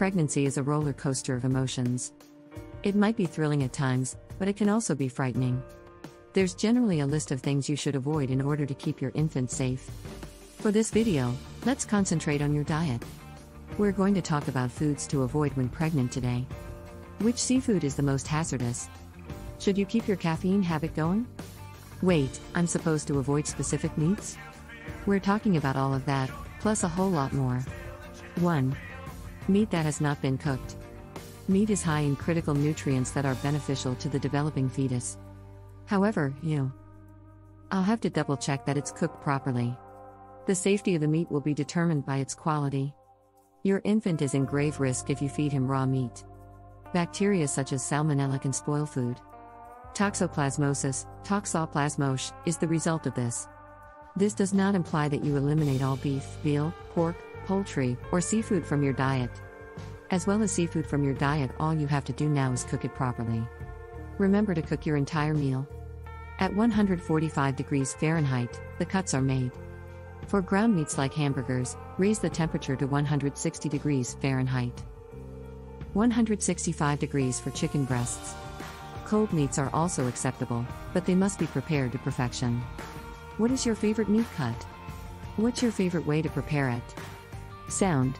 Pregnancy is a roller coaster of emotions. It might be thrilling at times, but it can also be frightening. There's generally a list of things you should avoid in order to keep your infant safe. For this video, let's concentrate on your diet. We're going to talk about foods to avoid when pregnant today. Which seafood is the most hazardous? Should you keep your caffeine habit going? Wait, I'm supposed to avoid specific meats? We're talking about all of that, plus a whole lot more. 1. Meat that has not been cooked. Meat is high in critical nutrients that are beneficial to the developing fetus. However, I'll have to double check that it's cooked properly. The safety of the meat will be determined by its quality. Your infant is in grave risk if you feed him raw meat. Bacteria such as salmonella can spoil food. Toxoplasmosis, toxoplasmos, is the result of this. This does not imply that you eliminate all beef, veal, pork, poultry, or seafood from your diet. As well as seafood from your diet, all you have to do now is cook it properly. Remember to cook your entire meal. At 145 degrees Fahrenheit, the cuts are made. For ground meats like hamburgers, raise the temperature to 160 degrees Fahrenheit. 165 degrees for chicken breasts. Cold meats are also acceptable, but they must be prepared to perfection. What is your favorite meat cut? What's your favorite way to prepare it? Sound.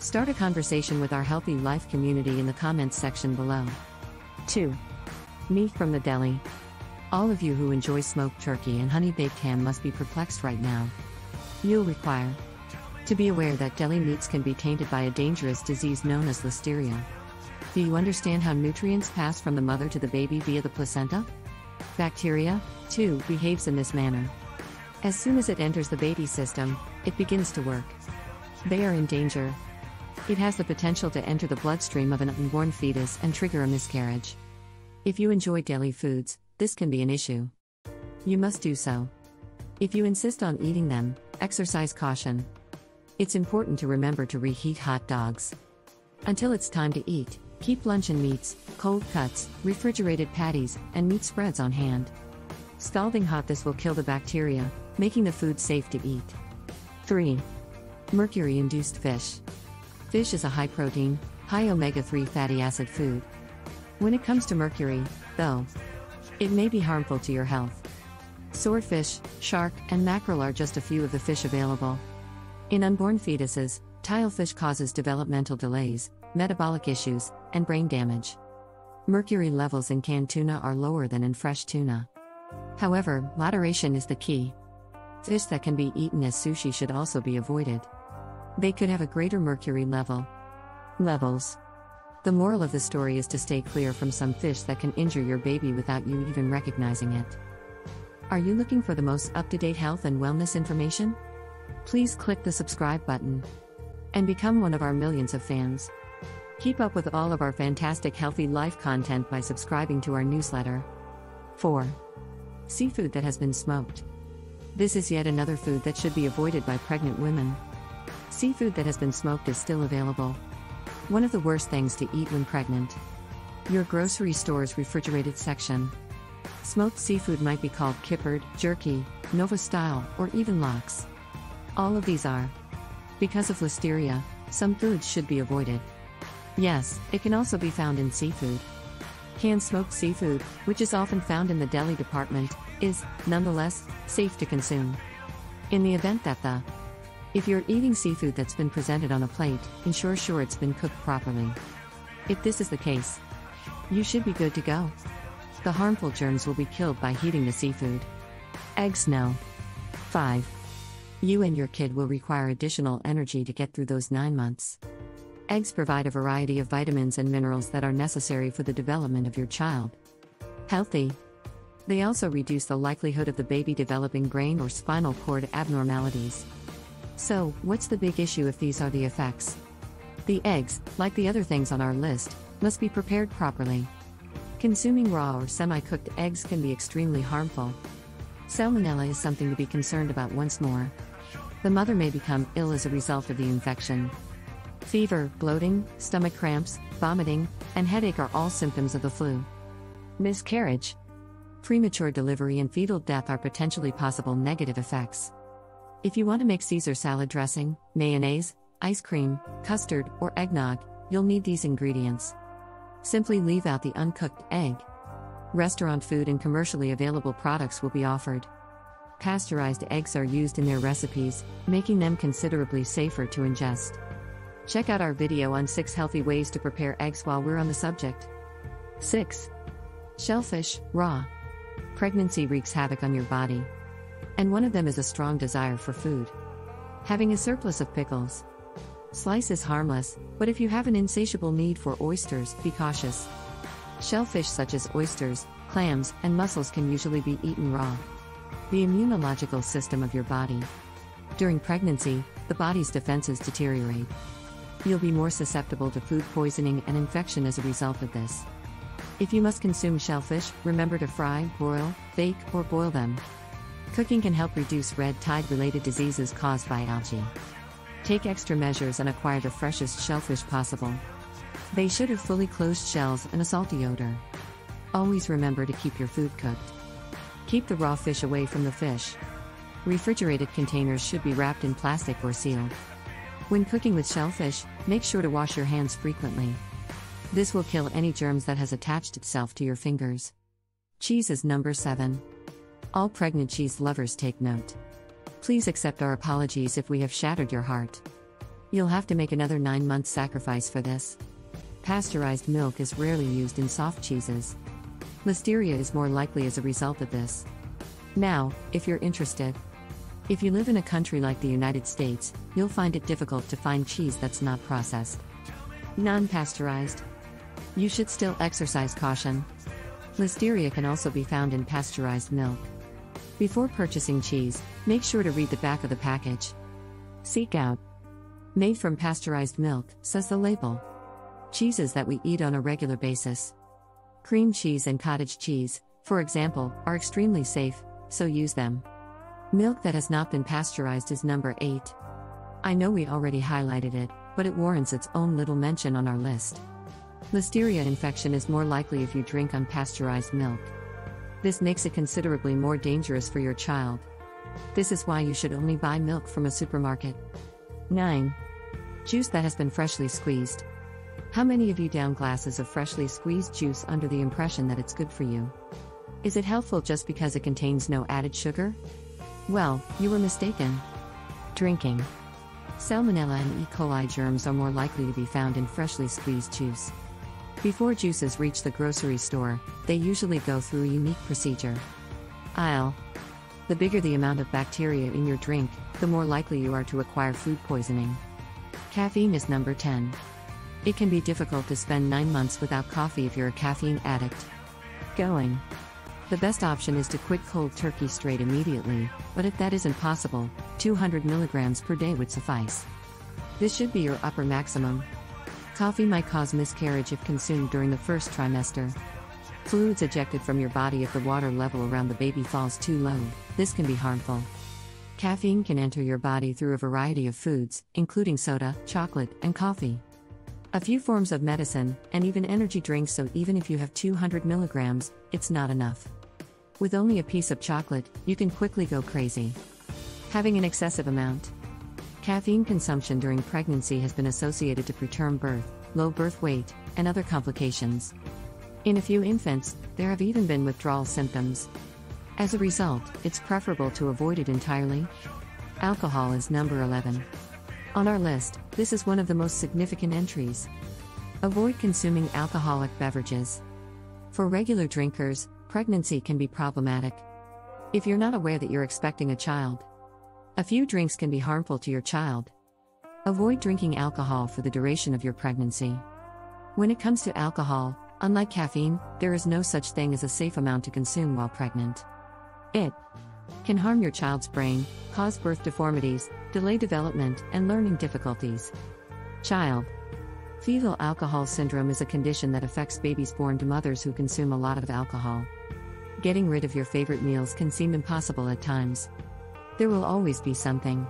Start a conversation with our Healthy Life community in the comments section below. 2. Meat from the deli. All of you who enjoy smoked turkey and honey-baked ham must be perplexed right now. You'll require to be aware that deli meats can be tainted by a dangerous disease known as listeria. Do you understand how nutrients pass from the mother to the baby via the placenta? Bacteria, too, behaves in this manner. As soon as it enters the baby's system, it begins to work. They are in danger. It has the potential to enter the bloodstream of an unborn fetus and trigger a miscarriage. If you enjoy deli foods, this can be an issue. You must do so. If you insist on eating them, exercise caution. It's important to remember to reheat hot dogs. Until it's time to eat, keep luncheon meats, cold cuts, refrigerated patties, and meat spreads on hand. Scalding hot, this will kill the bacteria, making the food safe to eat. 3. Mercury-induced fish. Fish is a high-protein, high omega-3 fatty acid food. When it comes to mercury, though, it may be harmful to your health. Swordfish, shark, and mackerel are just a few of the fish available. In unborn fetuses, tilefish causes developmental delays, metabolic issues, and brain damage. Mercury levels in canned tuna are lower than in fresh tuna. However, moderation is the key. Fish that can be eaten as sushi should also be avoided. They could have a greater mercury levels. The moral of the story is to stay clear from some fish that can injure your baby without you even recognizing it. Are you looking for the most up-to-date health and wellness information? Please click the subscribe button and become one of our millions of fans. Keep up with all of our fantastic Healthy Life content by subscribing to our newsletter. 4. Seafood that has been smoked. This is yet another food that should be avoided by pregnant women. Seafood that has been smoked is still available. One of the worst things to eat when pregnant. Your grocery store's refrigerated section. Smoked seafood might be called kippered, jerky, Nova style, or even lox. All of these are. Because of listeria, some foods should be avoided. Yes, it can also be found in seafood. Canned smoked seafood, which is often found in the deli department, is, nonetheless, safe to consume. In the event that if you're eating seafood that's been presented on a plate, ensure it's been cooked properly. If this is the case, you should be good to go. The harmful germs will be killed by heating the seafood. Eggs, no. 5. You and your kid will require additional energy to get through those 9 months. Eggs provide a variety of vitamins and minerals that are necessary for the development of your child. Healthy. They also reduce the likelihood of the baby developing brain or spinal cord abnormalities. So, what's the big issue if these are the effects? The eggs, like the other things on our list, must be prepared properly. Consuming raw or semi-cooked eggs can be extremely harmful. Salmonella is something to be concerned about once more. The mother may become ill as a result of the infection. Fever, bloating, stomach cramps, vomiting, and headache are all symptoms of the flu. Miscarriage. Premature delivery and fetal death are potentially possible negative effects. If you want to make Caesar salad dressing, mayonnaise, ice cream, custard, or eggnog, you'll need these ingredients. Simply leave out the uncooked egg. Restaurant food and commercially available products will be offered. Pasteurized eggs are used in their recipes, making them considerably safer to ingest. Check out our video on 6 healthy ways to prepare eggs while we're on the subject. 6. Shellfish, raw. Pregnancy wreaks havoc on your body. And one of them is a strong desire for food. Having a surplus of pickles. Slice is harmless, but if you have an insatiable need for oysters, be cautious. Shellfish such as oysters, clams, and mussels can usually be eaten raw. The immunological system of your body. During pregnancy, the body's defenses deteriorate. You'll be more susceptible to food poisoning and infection as a result of this. If you must consume shellfish, remember to fry, broil, bake, or boil them. Cooking can help reduce red tide-related diseases caused by algae. Take extra measures and acquire the freshest shellfish possible. They should have fully closed shells and a salty odor. Always remember to keep your food cooked. Keep the raw fish away from the fish. Refrigerated containers should be wrapped in plastic or sealed. When cooking with shellfish, make sure to wash your hands frequently. This will kill any germs that has attached itself to your fingers. Cheese is number 7. All pregnant cheese lovers take note. Please accept our apologies if we have shattered your heart. You'll have to make another 9-month sacrifice for this. Pasteurized milk is rarely used in soft cheeses. Listeria is more likely as a result of this. Now, if you're interested. If you live in a country like the United States, you'll find it difficult to find cheese that's not processed. Non-pasteurized. You should still exercise caution. Listeria can also be found in pasteurized milk. Before purchasing cheese, make sure to read the back of the package. Seek out "Made from pasteurized milk," says the label. Cheeses that we eat on a regular basis. Cream cheese and cottage cheese, for example, are extremely safe, so use them. Milk that has not been pasteurized is number 8. I know we already highlighted it, but it warrants its own little mention on our list. Listeria infection is more likely if you drink unpasteurized milk. This makes it considerably more dangerous for your child. This is why you should only buy milk from a supermarket. 9. Juice that has been freshly squeezed. How many of you down glasses of freshly squeezed juice under the impression that it's good for you? Is it helpful just because it contains no added sugar? Well, you were mistaken. Drinking. Salmonella and E. coli germs are more likely to be found in freshly squeezed juice. Before juices reach the grocery store, they usually go through a unique procedure. The bigger the amount of bacteria in your drink, the more likely you are to acquire food poisoning. Caffeine is number 10. It can be difficult to spend 9 months without coffee if you're a caffeine addict. The best option is to quit cold turkey straight immediately, but if that isn't possible, 200 milligrams per day would suffice. This should be your upper maximum. Coffee might cause miscarriage if consumed during the first trimester. Fluids ejected from your body if the water level around the baby falls too low. This can be harmful. Caffeine can enter your body through a variety of foods, including soda, chocolate, and coffee. A few forms of medicine, and even energy drinks, so even if you have 200 milligrams, it's not enough. With only a piece of chocolate, you can quickly go crazy. Having an excessive amount. Caffeine consumption during pregnancy has been associated to preterm birth, low birth weight, and other complications. In a few infants, there have even been withdrawal symptoms. As a result, it's preferable to avoid it entirely. Alcohol is number 11. On our list, this is one of the most significant entries. Avoid consuming alcoholic beverages. For regular drinkers, pregnancy can be problematic. If you're not aware that you're expecting a child, a few drinks can be harmful to your child. Avoid drinking alcohol for the duration of your pregnancy. When it comes to alcohol, unlike caffeine, there is no such thing as a safe amount to consume while pregnant. It can harm your child's brain, cause birth deformities, delay development, and learning difficulties. Child fetal alcohol syndrome is a condition that affects babies born to mothers who consume a lot of alcohol. Getting rid of your favorite meals can seem impossible at times. There will always be something.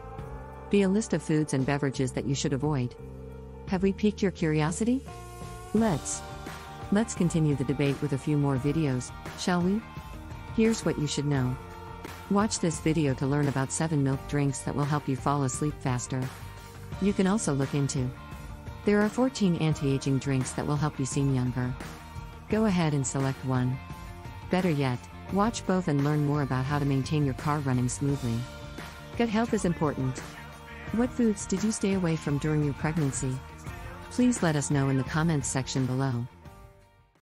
Be a list of foods and beverages that you should avoid. Have we piqued your curiosity? Let's continue the debate with a few more videos, shall we? Here's what you should know. Watch this video to learn about 7 milk drinks that will help you fall asleep faster. You can also look into There are 14 anti-aging drinks that will help you seem younger. Go ahead and select one. Better yet, watch both and learn more about how to maintain your car running smoothly. Gut health is important. What foods did you stay away from during your pregnancy? Please let us know in the comments section below.